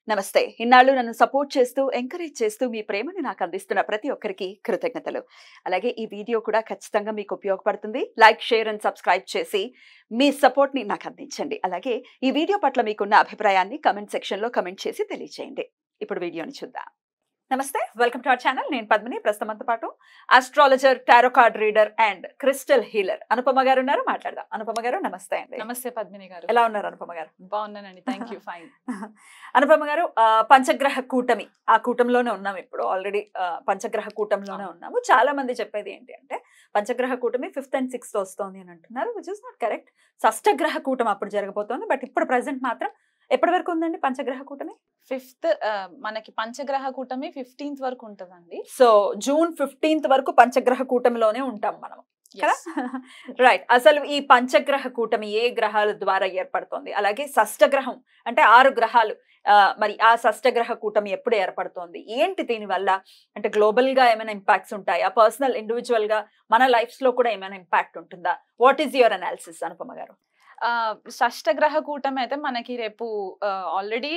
నమస్తే. ఇన్నాళ్ళు నన్ను సపోర్ట్ చేస్తూ, ఎంకరేజ్ చేస్తూ మీ ప్రేమని నాకు అందిస్తున్న ప్రతి ఒక్కరికి కృతజ్ఞతలు. అలాగే ఈ వీడియో కూడా ఖచ్చితంగా మీకు ఉపయోగపడుతుంది. లైక్, షేర్ అండ్ సబ్స్క్రైబ్ చేసి మీ సపోర్ట్‌ని నాకు అందించండి. అలాగే ఈ వీడియో పట్ల మీకున్న అభిప్రాయాన్ని కామెంట్ సెక్షన్‌లో కామెంట్ చేసి తెలియజేయండి. ఇప్పుడు వీడియోని చూద్దాం. నమస్తే, వెల్కమ్ టు అవర్ ఛానల్. నేను పద్మిని. ప్రస్తుతంతో పాటు astrologer, tarot card reader and crystal healer Anupama గారు ఉన్నారు. మాట్లాడదాం. అనుపమ గారు నమస్తే అండి. నమస్తే పద్మిని గారు. ఎలా ఉన్నారు అనుపమ గారు? బాగున్నానండి, థ్యాంక్ యూ. ఫైన్. అనుపమ గారు, పంచగ్రహ కూటమి, ఆ కూటంలోనే ఉన్నాం ఇప్పుడు. ఆల్రెడీ పంచగ్రహ కూటంలోనే ఉన్నాము. చాలా మంది చెప్పేది ఏంటి అంటే పంచగ్రహ కూటమి 5th and 6th వస్తోంది అని అంటున్నారు, విచ్ ఇస్ నాట్ కరెక్ట్. షష్టగ్రహ కూటమి అప్పుడు జరగబోతోంది. బట్ ఇప్పుడు ప్రెసెంట్ మాత్రం ఎప్పటి వరకు ఉందండి పంచగ్రహ కూటమి? 5th మనకి పంచగ్రహ కూటమి 15th వరకు ఉంటదండి. సో జూన్ 15th వరకు పంచగ్రహ కూటమిలోనే ఉంటాం మనం కదా. రైట్. అసలు ఈ పంచగ్రహ కూటమి ఏ గ్రహాల ద్వారా ఏర్పడుతోంది? అలాగే షష్టగ్రహం అంటే 6 గ్రహాలు, మరి ఆ షష్టగ్రహ కూటమి ఎప్పుడు ఏర్పడుతోంది? ఏంటి దీని వల్ల? అంటే గ్లోబల్ గా ఏమైనా ఇంపాక్ట్స్ ఉంటాయా? పర్సనల్ ఇండివిజువల్ గా మన లైఫ్స్ లో కూడా ఏమైనా ఇంపాక్ట్ ఉంటుందా? What is your analysis Anupama గారు? షష్టగ్రహ కూటమి అయితే మనకి రేపు ఆల్రెడీ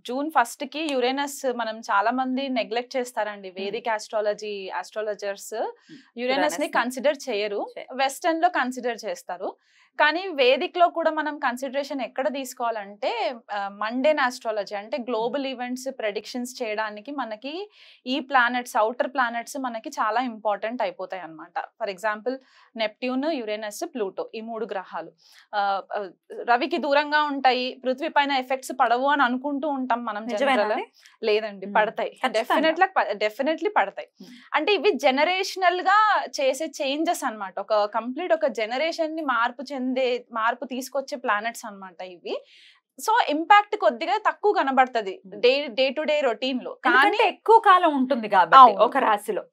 జూన్ 1st కి యురేనస్, మనం చాలా మంది నెగ్లెక్ట్ చేస్తారండి. వేదిక్ ఆస్ట్రాలజర్స్ యురేనస్ ని కన్సిడర్ చేయరు, వెస్టర్న్ లో కన్సిడర్ చేస్తారు. కానీ వేదిక్ లో కూడా మనం కన్సిడరేషన్ ఎక్కడ తీసుకోవాలంటే మండేన్ ఆస్ట్రాలజీ, అంటే గ్లోబల్ ఈవెంట్స్ ప్రెడిక్షన్స్ చేయడానికి మనకి ఈ ప్లానెట్స్, అవుటర్ ప్లానెట్స్ మనకి చాలా ఇంపార్టెంట్ అయిపోతాయి అన్నమాట. For example Neptune, Uranus, Pluto, ఈ 3 గ్రహాలు రవికి దూరంగా ఉంటాయి. పృథ్వీ పైన ఎఫెక్ట్స్ పడవు అని అనుకుంటూ ఉంటాం మనం. లేదండి, పడతాయి. డెఫినెట్లీ పడతాయి. అంటే ఇవి జనరేషనల్ గా చేసే చేంజెస్ అన్నమాట. ఒక కంప్లీట్ ఒక జనరేషన్ ని మార్పు తీసుకొచ్చే ప్లానెట్స్ అన్నమాట ఇవి. సో ఇంపాక్ట్ కొద్దిగా తక్కువ కనబడుతుంది డే టు డే రొటీన్ లో, కానీ ఎక్కువ కాలం ఉంటుంది కాబట్టి ఒక రాశిలో.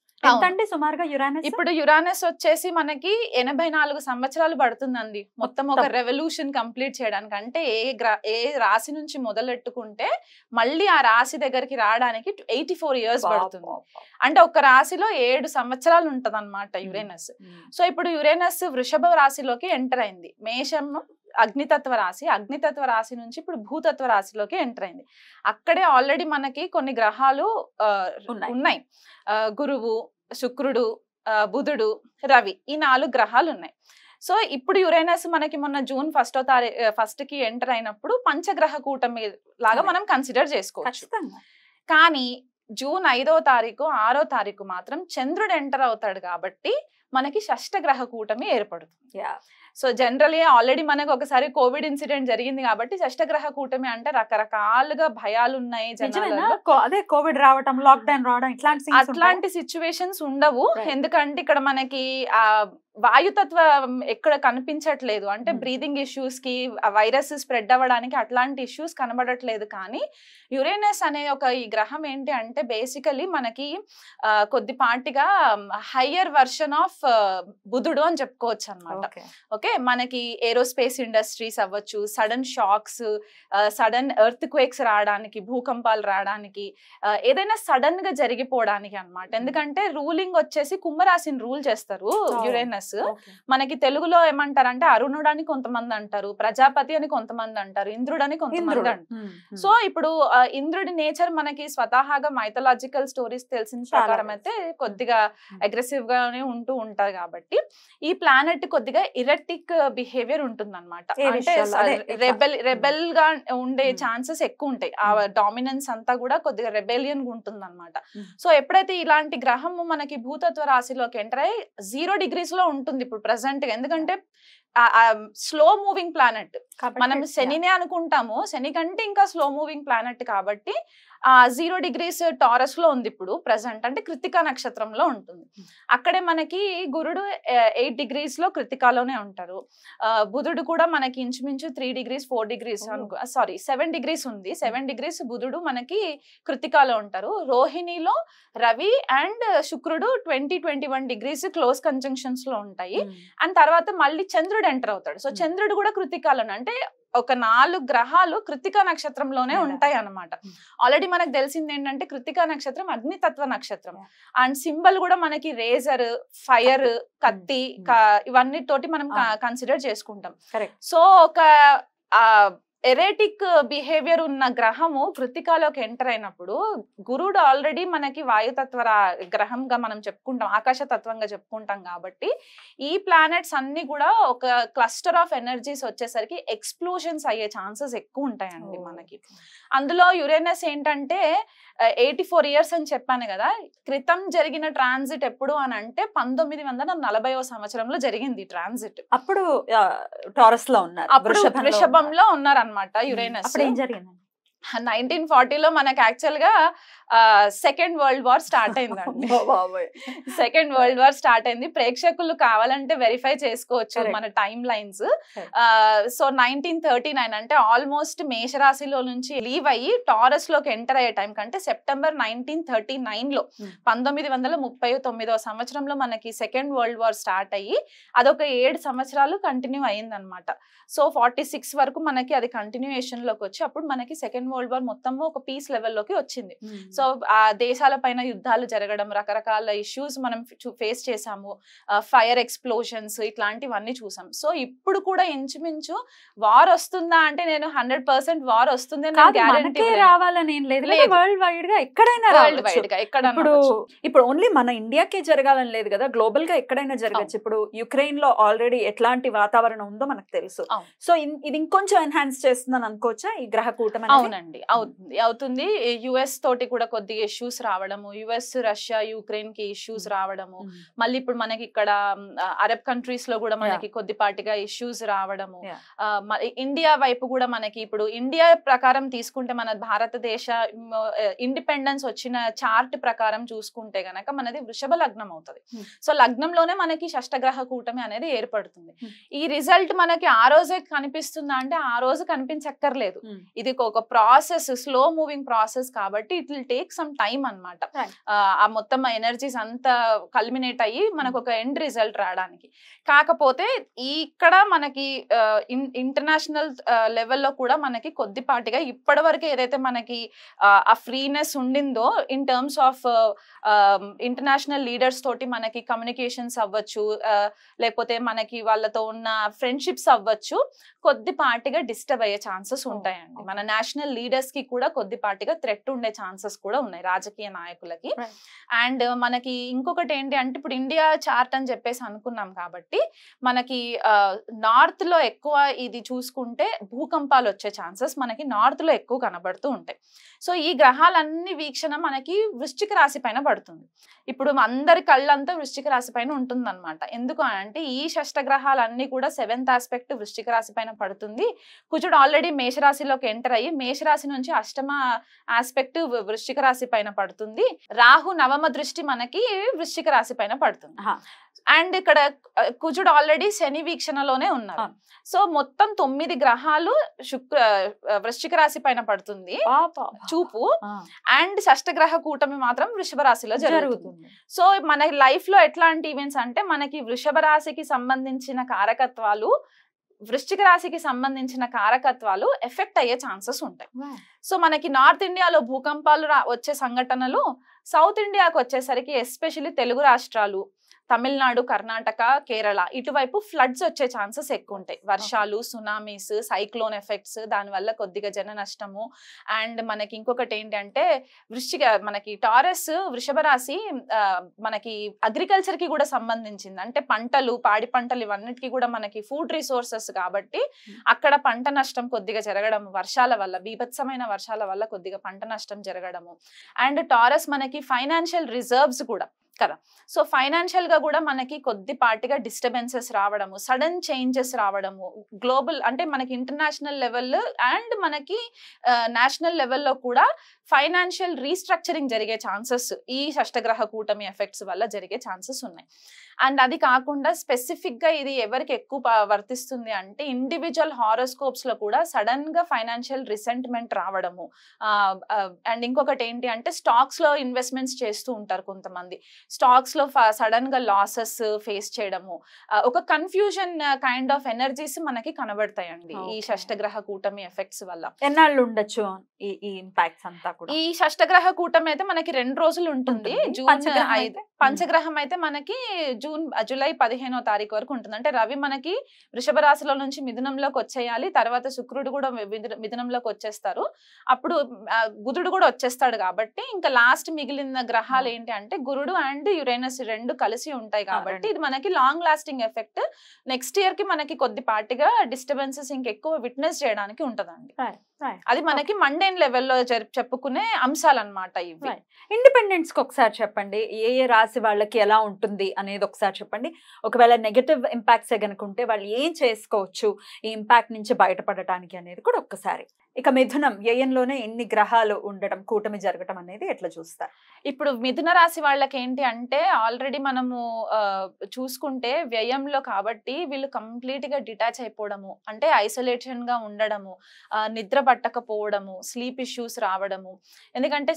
సుమారుగా యురానస్, ఇప్పుడు యురానస్ వచ్చేసి మనకి 84 సంవత్సరాలు పడుతుందండి మొత్తం ఒక రెవల్యూషన్ కంప్లీట్ చేయడానికి. అంటే ఏ రాశి నుంచి మొదలెట్టుకుంటే మళ్ళీ ఆ రాశి దగ్గరికి రావడానికి 84 years పడుతుంది. అంటే ఒక రాశిలో 7 సంవత్సరాలు ఉంటది అనమాట యురేనస్. సో ఇప్పుడు యురేనస్ వృషభ రాశిలోకి ఎంటర్ అయింది. మేషం అగ్నితత్వ రాశి నుంచి ఇప్పుడు భూతత్వ రాశిలోకి ఎంటర్ అయింది. అక్కడే ఆల్రెడీ మనకి కొన్ని గ్రహాలు ఉన్నాయి. గురువు, శుక్రుడు, బుధుడు, రవి, ఈ 4 గ్రహాలు ఉన్నాయి. సో ఇప్పుడు యురేనస్ మనకి మొన్న జూన్ 1st కి ఎంటర్ అయినప్పుడు పంచగ్రహ కూటమి లాగా మనం కన్సిడర్ చేసుకోవచ్చు. కానీ జూన్ 5వ తారీఖు 6వ తారీఖు మాత్రం చంద్రుడు ఎంటర్ అవుతాడు కాబట్టి మనకి షష్టగ్రహ కూటమి ఏర్పడుతుంది. సో జనరలీ ఆల్రెడీ మనకు ఒకసారి కోవిడ్ ఇన్సిడెంట్ జరిగింది కాబట్టి షష్టగ్రహ కూటమి అంటే రకరకాలుగా భయాలు ఉన్నాయి జనాలలో. అదే కోవిడ్ రావడం, లాక్డౌన్ రావడం, అట్లాంటి సిచ్యువేషన్స్ ఉండవు. ఎందుకంటే ఇక్కడ మనకి ఆ వాయుతత్వం ఎక్కడ కనిపించట్లేదు. అంటే బ్రీదింగ్ ఇష్యూస్ కి, వైరస్ స్ప్రెడ్ అవ్వడానికి అట్లాంటి ఇష్యూస్ కనబడట్లేదు. కానీ యురేనస్ అనే ఈ గ్రహం ఏంటి అంటే బేసికలీ మనకి కొద్దిపాటిగా హయ్యర్ వర్షన్ ఆఫ్ బుధుడు అని చెప్పుకోవచ్చు అనమాట. ఓకే, మనకి ఏరోస్పేస్ ఇండస్ట్రీస్ అవ్వచ్చు, sudden shocks, sudden earthquakes రావడానికి, భూకంపాలు రావడానికి, ఏదైనా సడన్ గా జరిగిపోవడానికి అన్నమాట. ఎందుకంటే రూలింగ్ వచ్చేసి కుంభరాశిని రూల్ చేస్తారు యురేనస్. మనకి తెలుగులో ఏమంటారంటే అరుణుడు అని కొంతమంది అంటారు, ప్రజాపతి అని కొంతమంది అంటారు, ఇంద్రుడు అని కొంతమంది అంటారు. సో ఇప్పుడు ఇంద్రుడి నేచర్ మనకి స్వతహాగా మైథలాజికల్ స్టోరీస్ తెలిసిన ప్రకారం అయితే కొద్దిగా అగ్రెసివ్ గానే ఉంటూ ఉంటారు. కాబట్టి ఈ ప్లానెట్ కొద్దిగా ఇరెటిక్ బిహేవియర్ ఉంటుంది అనమాట. అంటే రెబెల్ గా ఉండే ఛాన్సెస్ ఎక్కువ ఉంటాయి. ఆ డామినెన్స్ అంతా కూడా కొద్దిగా రెబెలియన్ గా ఉంటుంది అనమాట. సో ఎప్పుడైతే ఇలాంటి గ్రహము మనకి భూతత్వ రాశిలోకి ఎంటర్ అయ్యి 0 degrees లో ఉంటుంది ఇప్పుడు ప్రెసెంట్ గా. ఎందుకంటే స్లో మూవింగ్ ప్లానెట్, మనం శనినే అనుకుంటాము, శని కంటే ఇంకా స్లో మూవింగ్ ప్లానెట్ కాబట్టి 0 degrees టారస్ లో ఉంది ఇప్పుడు ప్రెసెంట్. అంటే కృత్తికా నక్షత్రంలో ఉంటుంది. అక్కడే మనకి గురుడు 8 degrees లో కృత్తికాలోనే ఉంటారు. బుధుడు కూడా మనకి ఇంచుమించు 3 degrees 4 degrees 7 degrees ఉంది. 7 degrees బుధుడు మనకి కృత్తికాలో ఉంటారు. రోహిణిలో రవి అండ్ శుక్రుడు 20-21 degrees క్లోజ్ కంజంక్షన్స్ లో ఉంటాయి. అండ్ తర్వాత మళ్ళీ చంద్రుడు ఎంటర్ అవుతాడు. సో చంద్రుడు కూడా కృత్తికాలోనే, అంటే ఒక 4 గ్రహాలు కృత్తికా నక్షత్రంలోనే ఉంటాయి అన్నమాట. ఆల్రెడీ మనకు తెలిసింది ఏంటంటే కృత్తికా నక్షత్రం అగ్నితత్వ నక్షత్రం. అండ్ సింబల్ కూడా మనకి రేజర్, ఫైర్, కత్తి, ఇవన్నీ తోటి మనం కన్సిడర్ చేసుకుంటాం. సో ఒక ఎరేటిక్ బిహేవియర్ ఉన్న గ్రహము కృత్తికాలోకి ఎంటర్ అయినప్పుడు గురుడు ఆల్రెడీ మనకి వాయుతత్వ గ్రహంగా మనం చెప్పుకుంటాం, ఆకాశతత్వంగా చెప్పుకుంటాం కాబట్టి ఈ ప్లానెట్స్ అన్ని కూడా ఒక క్లస్టర్ ఆఫ్ ఎనర్జీస్ వచ్చేసరికి ఎక్స్ప్లోషన్స్ అయ్యే ఛాన్సెస్ ఎక్కువ ఉంటాయండి మనకి. అందులో యురేనస్ ఏంటంటే 84 years అని చెప్పాను కదా, క్రితం జరిగిన ట్రాన్సిట్ ఎప్పుడు అని అంటే 1940వ సంవత్సరంలో జరిగింది ట్రాన్సిట్. అప్పుడు టారస్ లో ఉన్నారు, అప్పుడు వృషభంలో ఉన్నారన్నమాట యురేనస్. 1940లో మనకి యాక్చువల్ గా సెకండ్ వరల్డ్ వార్ స్టార్ట్ అయిందండి. సెకండ్ వరల్డ్ వార్ స్టార్ట్ అయింది. ప్రేక్షకులు కావాలంటే వెరిఫై చేసుకోవచ్చు మన టైమ్ లైన్స్. సో 1939 అంటే ఆల్మోస్ట్ మేషరాశిలో నుంచి లీవ్ అయ్యి టారస్ లోకి ఎంటర్ అయ్యే టైం కంటే సెప్టెంబర్ 1939లో 1939వ సంవత్సరంలో మనకి సెకండ్ వరల్డ్ వార్ స్టార్ట్ అయ్యి అదొక 7 సంవత్సరాలు కంటిన్యూ అయింది అనమాట. సో 46 వరకు మనకి అది కంటిన్యూయేషన్ లోకి వచ్చి అప్పుడు మనకి సెకండ్ వరల్డ్ వార్ మొత్తం ఒక పీస్ లెవెల్లోకి వచ్చింది. సో ఆ దేశాల పైన యుద్ధాలు జరగడం, రకరకాల ఇష్యూస్ మనం ఫేస్ చేసాము, ఫైర్ ఎక్స్ప్లోషన్స్ ఇట్లాంటివన్నీ చూసాం. సో ఇప్పుడు కూడా ఇంచుమించు వార్ వస్తుందా అంటే నేను 100% వార్ వస్తుంది రావాలని ఏం లేదు, వరల్డ్ వైడ్ గా ఎక్కడైనా, వరల్డ్ వైడ్ గా ఎక్కడ. ఇప్పుడు ఓన్లీ మన ఇండియాకే జరగాలని లేదు కదా, గ్లోబల్ గా ఎక్కడైనా జరగచ్చు. ఇప్పుడు యుక్రెయిన్ లో ఆల్రెడీ ఎట్లాంటి వాతావరణం ఉందో మనకు తెలుసు. సో ఇది ఇంకొంచెం ఎన్హాన్స్ చేస్తుందని అనుకోవచ్చా ఈ గ్రహ కూటమి? అవునండి, అవుతుంది. యుఎస్ తోటి కూడా కొద్దిగా ఇష్యూస్ రావడము, యుఎస్ రష్యా యుక్రెయిన్ కి ఇష్యూస్ రావడము, మళ్ళీ ఇప్పుడు మనకి ఇక్కడ అరబ్ కంట్రీస్ లో కూడా మనకి కొద్దిపాటిగా ఇష్యూస్ రావడము, ఇండియా వైపు కూడా మనకి ఇప్పుడు ఇండియా ప్రకారం తీసుకుంటే మన భారతదేశ ఇండిపెండెన్స్ వచ్చిన చార్ట్ ప్రకారం చూసుకుంటే గనక మనది వృషభ లగ్నం అవుతుంది. సో లగ్నంలోనే మనకి షష్టగ్రహ కూటమి అనేది ఏర్పడుతుంది. ఈ రిజల్ట్ మనకి ఆ రోజే కనిపిస్తుందా అంటే ఆ రోజు కనిపించక్కర్లేదు. ఇది ఒక ప్రాసెస్, స్లో మూవింగ్ ప్రాసెస్ కాబట్టి it will take some time అన్నమాట. ఆ మొత్తం ఎనర్జీస్ అంతా కల్మినేట్ అయ్యి మనకు ఒక ఎండ్ రిజల్ట్ రావడానికి. కాకపోతే ఇక్కడ మనకి ఇంటర్నేషనల్ లెవెల్లో కూడా మనకి కొద్దిపాటిగా ఇప్పటి వరకు ఏదైతే మనకి ఆ ఫ్రీనెస్ ఉండిందో in terms of international leaders తోటి మనకి కమ్యూనికేషన్స్ అవ్వచ్చు, లేకపోతే మనకి వాళ్ళతో ఉన్న ఫ్రెండ్షిప్స్ అవ్వచ్చు, కొద్దిపాటిగా డిస్టర్బ్ అయ్యే ఛాన్సెస్ ఉంటాయండి. మన నేషనల్ లీడర్స్ కి కూడా కొద్దిపాటిగా థ్రెట్ ఉండే ఛాన్సెస్ కూడా ఉన్నాయి రాజకీయ నాయకులకి. అండ్ మనకి ఇంకొకటి ఏంటి అంటే ఇప్పుడు ఇండియా చార్ట్ అని చెప్పేసి అనుకున్నాం కాబట్టి మనకి నార్త్ లో ఎక్కువ ఇది చూసుకుంటే భూకంపాలు వచ్చే ఛాన్సెస్ మనకి నార్త్ లో ఎక్కువ కనబడుతూ ఉంటాయి. సో ఈ గ్రహాలన్నీ వీక్షణ మనకి వృశ్చిక రాశి పైన పడుతుంది. ఇప్పుడు అందరి కళ్ళంతా వృశ్చిక రాశి పైన ఉంటుంది అనమాట. ఎందుకు అంటే ఈ షష్టగ్రహాలన్నీ కూడా 7th ఆస్పెక్ట్ వృశ్చిక రాశి పైన పడుతుంది. కుజుడు ఆల్రెడీ మేషరాశిలోకి ఎంటర్ అయ్యి మేషరాశి నుంచి 8వ ఆస్పెక్ట్ వృశ్చిక రాశి పైన పడుతుంది. రాహు 9వ దృష్టి మనకి వృశ్చిక రాశి పైన పడుతుంది. అండ్ ఇక్కడ కుజుడు ఆల్రెడీ శని వీక్షణలోనే ఉన్నారు. సో మొత్తం 9 గ్రహాలు వృశ్చిక రాశి పైన పడుతుంది చూపు. అండ్ షష్టగ్రహ కూటమి మాత్రం వృషభ రాశిలో జరుగుతుంది. సో మన లైఫ్ లో ఎట్లాంటి ఈవెంట్స్ అంటే మనకి వృషభ రాశికి సంబంధించిన కారకత్వాలు, వృశ్చిక రాశికి సంబంధించిన కారకత్వాలు ఎఫెక్ట్ అయ్యే ఛాన్సెస్ ఉంటాయి. సో మనకి నార్త్ ఇండియాలో భూకంపాలు వచ్చే సంఘటనలు, సౌత్ ఇండియాకు వచ్చేసరికి ఎస్పెషల్లీ తెలుగు రాష్ట్రాలు, తమిళనాడు, కర్ణాటక, కేరళ ఇటువైపు ఫ్లడ్స్ వచ్చే ఛాన్సెస్ ఎక్కువ ఉంటాయి. వర్షాలు, సునామీస్, సైక్లోన్ ఎఫెక్ట్స్, దానివల్ల కొద్దిగా జన నష్టము. అండ్ మనకి ఇంకొకటి ఏంటంటే మనకి టారస్ వృషభ రాశి మనకి అగ్రికల్చర్ కి కూడా సంబంధించింది. అంటే పంటలు, పాడి పంటలు ఇవన్నిటికీ కూడా మనకి ఫుడ్ రిసోర్సెస్ కాబట్టి అక్కడ పంట నష్టం కొద్దిగా జరగడం, వర్షాల వల్ల, బీభత్సమైన వర్షాల వల్ల కొద్దిగా పంట నష్టం జరగడము. అండ్ టారస్ మనకి ఫైనాన్షియల్ రిజర్వ్స్ కూడా కదా. సో ఫైనాన్షియల్ గా కూడా మనకి కొద్దిపాటిగా డిస్టర్బెన్సెస్ రావడము, సడన్ చేంజెస్ రావడము, గ్లోబల్ అంటే మనకి ఇంటర్నేషనల్ లెవెల్ అండ్ మనకి నేషనల్ లెవెల్లో కూడా ఫైనాన్షియల్ రీస్ట్రక్చరింగ్ జరిగే ఛాన్సెస్ ఈ షష్టగ్రహ కూటమి ఎఫెక్ట్స్ వల్ల జరిగే ఛాన్సెస్ ఉన్నాయి. అండ్ అది కాకుండా స్పెసిఫిక్ గా ఇది ఎవరికి ఎక్కువ వర్తిస్తుంది అంటే ఇండివిజువల్ హారోస్కోప్స్ లో కూడా సడన్ గా ఫైనాన్షియల్ రిసెంట్మెంట్ రావడము. అండ్ ఇంకొకటి ఏంటి అంటే స్టాక్స్ లో ఇన్వెస్ట్మెంట్స్ చేస్తూ ఉంటారు కొంతమంది, స్టాక్స్ లో సడన్ గా లాసెస్ ఫేస్ చేయడము, ఒక కన్ఫ్యూజన్ కైండ్ ఆఫ్ ఎనర్జీస్ మనకి కనబడతాయండి ఈ షష్టగ్రహ కూటమి ఎఫెక్ట్స్ వల్ల. ఎన్నాళ్ళు ఉండొచ్చు ఈ ఇంపాక్ట్స్ అంతా కూడా? ఈ షష్టగ్రహ కూటమి అయితే మనకి 2 రోజులు ఉంటుంది. జూన్ 5. పంచగ్రహం అయితే మనకి జూలై 15వ తారీఖు వరకు ఉంటుంది. అంటే రవి మనకి వృషభ రాశిలో నుంచి మిథునంలోకి వచ్చేయాలి, తర్వాత శుక్రుడు కూడా మిథునంలోకి వచ్చేస్తారు, అప్పుడు బుధుడు కూడా వచ్చేస్తాడు. కాబట్టి ఇంకా లాస్ట్ మిగిలిన గ్రహాలు ఏంటి అంటే గురుడు అండ్ యురేనస్ రెండు కలిసి ఉంటాయి. కాబట్టి ఇది మనకి long lasting effect. Next year కి మనకి కొద్దిపాటిగా డిస్టర్బెన్సెస్ ఇంకెక్కువ విట్నెస్ చేయడానికి ఉంటదండి. అది మనకి మండేన్ లెవెల్లో చెప్పుకునే అంశాలు అన్నమాట ఇవి. ఇండిపెండెన్స్ కి ఒకసారి చెప్పండి, ఏ ఏ రాశి వాళ్ళకి ఎలా ఉంటుంది అనేది ఒకసారి చెప్పండి. ఒకవేళ నెగటివ్ ఇంపాక్ట్స్ కనుకుంటే వాళ్ళు ఏం చేసుకోవచ్చు ఈ ఇంపాక్ట్ నుంచి బయటపడటానికి అనేది కూడా ఒక్కసారి. ఇక మిథునం వ్యయంలోనే ఎన్ని గ్రహాలు ఉండటం, కూటమి జరగటం అనేది ఎట్లా చూస్తారు? ఇప్పుడు మిథున రాశి వాళ్ళకి ఏంటి అంటే ఆల్రెడీ మనము చూసుకుంటే వ్యయంలో కాబట్టి వీళ్ళు కంప్లీట్ గా డిటాచ్ అయిపోవడము, అంటే ఐసోలేషన్ గా ఉండడము, నిద్ర పట్టకపోవడము, స్లీప్ ఇష్యూస్ రావడము. ఎందుకంటే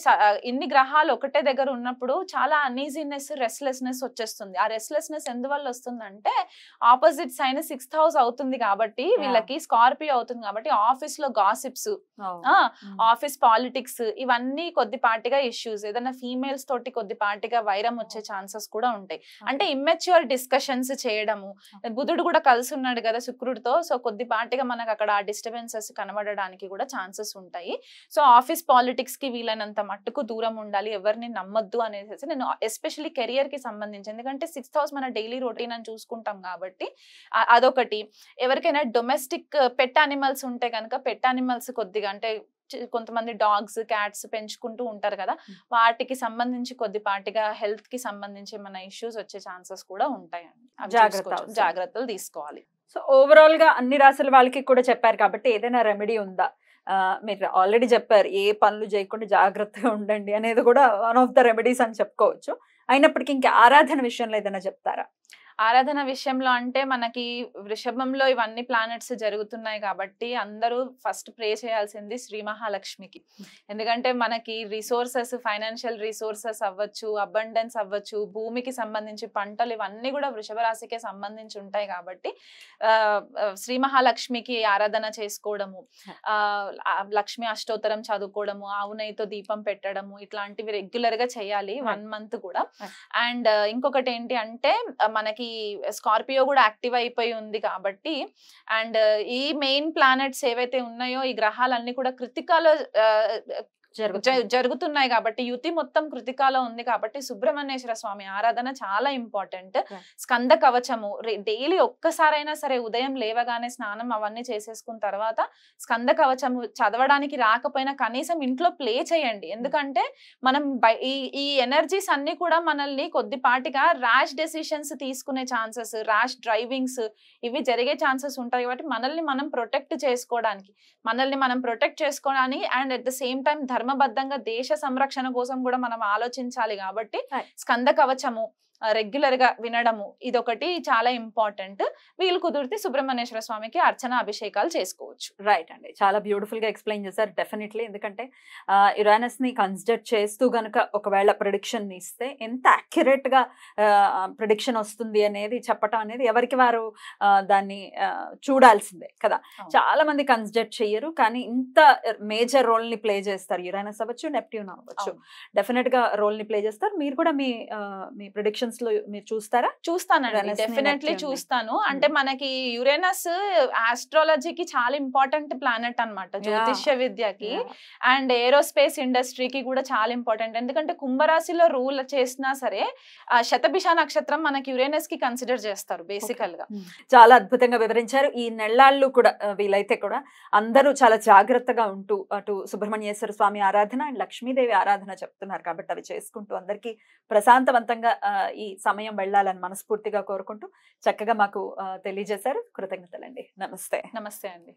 ఇన్ని గ్రహాలు ఒకటే దగ్గర ఉన్నప్పుడు చాలా అన్ఈజీనెస్, రెస్ట్లెస్నెస్ వచ్చేస్తుంది. ఆ రెస్ట్లెస్నెస్ ఎందువల్ల వస్తుందంటే ఆపోజిట్ సైన్ 6th హౌస్ అవుతుంది కాబట్టి వీళ్ళకి, స్కార్పియో అవుతుంది కాబట్టి ఆఫీస్ లో గాసిప్స్, ఆఫీస్ పాలిటిక్స్ ఇవన్నీ కొద్దిపాటిగా ఇష్యూస్, ఏదైనా ఫీమేల్స్ తోటి కొద్దిపాటిగా వైరం వచ్చే ఛాన్సెస్ కూడా ఉంటాయి. అంటే ఇమ్మెచ్యూర్ డిస్కషన్స్ చేయడము, బుధుడు కూడా కలిసి ఉన్నాడు కదా శుక్రుడితో, సో కొద్దిపాటిగా మనకు అక్కడ ఆ డిస్టర్బెన్సెస్ కనబడడానికి కూడా ఛాన్సెస్ ఉంటాయి. సో ఆఫీస్ పాలిటిక్స్ కి వీలైనంత మట్టుకు దూరం ఉండాలి, ఎవరిని నమ్మొద్దు అనేసి నేను ఎస్పెషల్లీ కెరియర్ కి సంబంధించి, ఎందుకంటే 6th హౌస్ మన డైలీ రొటీన్ అని చూసుకుంటాం కాబట్టి అదొకటి. ఎవరికైనా డొమెస్టిక్ పెట్ అనిమల్స్ ఉంటే కనుక పెట్ అనిమల్స్ కొద్దిగా, అంటే కొంతమంది డాగ్స్, క్యాట్స్ పెంచుకుంటూ ఉంటారు కదా, వాటికి సంబంధించి కొద్దిపాటిగా హెల్త్ కి సంబంధించి ఏమైనా ఇష్యూస్ వచ్చే ఛాన్సెస్ కూడా ఉంటాయండి. జాగ్రత్తలు తీసుకోవాలి. సో ఓవరాల్ గా అన్ని రాశుల వాళ్ళకి కూడా చెప్పారు కాబట్టి ఏదైనా రెమెడీ ఉందా? మీరు ఆల్రెడీ చెప్పారు ఏ పనులు చేయకుండా జాగ్రత్తగా ఉండండి అనేది కూడా వన్ ఆఫ్ ద రెమెడీస్ అని చెప్పుకోవచ్చు. అయినప్పటికీ ఇంకా ఆరాధన విషయంలో ఏదైనా చెప్తారా? ఆరాధన విషయంలో అంటే మనకి వృషభంలో ఇవన్నీ ప్లానెట్స్ జరుగుతున్నాయి కాబట్టి అందరూ ఫస్ట్ ప్రే చేయాల్సింది శ్రీ మహాలక్ష్మికి. ఎందుకంటే మనకి రిసోర్సెస్, ఫైనాన్షియల్ రిసోర్సెస్ అవ్వచ్చు, అబండెన్స్ అవ్వచ్చు, భూమికి సంబంధించి పంటలు ఇవన్నీ కూడా వృషభ రాశికే సంబంధించి ఉంటాయి కాబట్టి శ్రీ మహాలక్ష్మికి ఆరాధన చేసుకోవడము, లక్ష్మి అష్టోత్తరం చదువుకోవడము, ఆవు నెయ్యితో దీపం పెట్టడము, ఇట్లాంటివి రెగ్యులర్ గా చేయాలి 1 month కూడా. అండ్ ఇంకొకటి ఏంటి అంటే మనకి స్కార్పియో కూడా యాక్టివ్ అయిపోయి ఉంది కాబట్టి, అండ్ ఈ మెయిన్ ప్లానెట్స్ ఏవైతే ఉన్నాయో ఈ గ్రహాలన్నీ కూడా కృతికాలో జరుగుతున్నాయి కాబట్టి, యుతి మొత్తం కృతికాలో ఉంది కాబట్టి సుబ్రహ్మణ్యేశ్వర స్వామి ఆరాధన చాలా ఇంపార్టెంట్. స్కంద కవచము డైలీ ఒక్కసారైనా సరే ఉదయం లేవగానే స్నానం అవన్నీ చేసేసుకున్న తర్వాత స్కంద కవచము చదవడానికి రాకపోయినా కనీసం ఇంట్లో ప్లే చేయండి. ఎందుకంటే మనం ఈ ఎనర్జీస్ అన్ని కూడా మనల్ని కొద్దిపాటిగా ర్యాష్ డెసిషన్స్ తీసుకునే ఛాన్సెస్, ర్యాష్ డ్రైవింగ్స్ ఇవి జరిగే ఛాన్సెస్ ఉంటాయి. కాబట్టి మనల్ని మనం ప్రొటెక్ట్ చేసుకోవడానికి and at the same time ధర్మబద్ధంగా దేశ సంరక్షణ కోసం కూడా మనం ఆలోచించాలి. కాబట్టి స్కంద కవచము రెగ్యులర్ గా వినడము ఇదొకటి చాలా ఇంపార్టెంట్. వీలు కుదిరితే సుబ్రహ్మణ్యేశ్వర స్వామికి అర్చన అభిషేకాలు చేసుకోవచ్చు. రైట్ అండి, చాలా బ్యూటిఫుల్ గా ఎక్స్ప్లెయిన్ చేశారు. డెఫినెట్లీ, ఎందుకంటే యురేనస్ ని కన్సిడర్ చేస్తూ గనక ఒకవేళ ప్రిడిక్షన్ ఇస్తే ఎంత అక్యురేట్ గా ప్రిడిక్షన్ వస్తుంది అనేది చెప్పటం అనేది ఎవరికి వారు దాన్ని చూడాల్సిందే కదా. చాలా మంది కన్సిడర్ చెయ్యరు, కానీ ఇంత మేజర్ రోల్ ని ప్లే చేస్తారు. యురేనస్ అవ్వచ్చు, నెప్ట్యూన్ అవ్వచ్చు, డెఫినెట్ గా రోల్ ని ప్లే చేస్తారు. మీరు కూడా మీ ప్రిడిక్షన్ మీరు చూస్తారా? చూస్తానండి, డెఫినెట్లీ చూస్తాను. అంటే మనకి యురేనస్ ఆస్ట్రాలజీకి చాలా ఇంపార్టెంట్ ప్లానెట్ అన్నమాట, జ్యోతిష్య విద్యకి అండ్ ఏరోస్పేస్ ఇండస్ట్రీకి కూడా చాలా ఇంపార్టెంట్. ఎందుకంటే కుంభరాశిలో రూల్ చేసినా సరే శతభిష నక్షత్రం మనకి యురేనస్ కి కన్సిడర్ చేస్తారు బేసికల్ గా. చాలా అద్భుతంగా వివరించారు. ఈ నెలలు కూడా వీలైతే కూడా అందరూ చాలా జాగ్రత్తగా ఉంటూ అటు సుబ్రహ్మణ్యేశ్వర స్వామి ఆరాధన అండ్ లక్ష్మీదేవి ఆరాధన చెప్తున్నారు కాబట్టి అవి చేసుకుంటూ అందరికీ ప్రశాంతవంతంగా ఈ సమయం వెళ్ళాలని మనస్ఫూర్తిగా కోరుకుంటూ చక్కగా మాకు తెలియజేశారు. కృతజ్ఞతలండి. నమస్తే. నమస్తే అండి.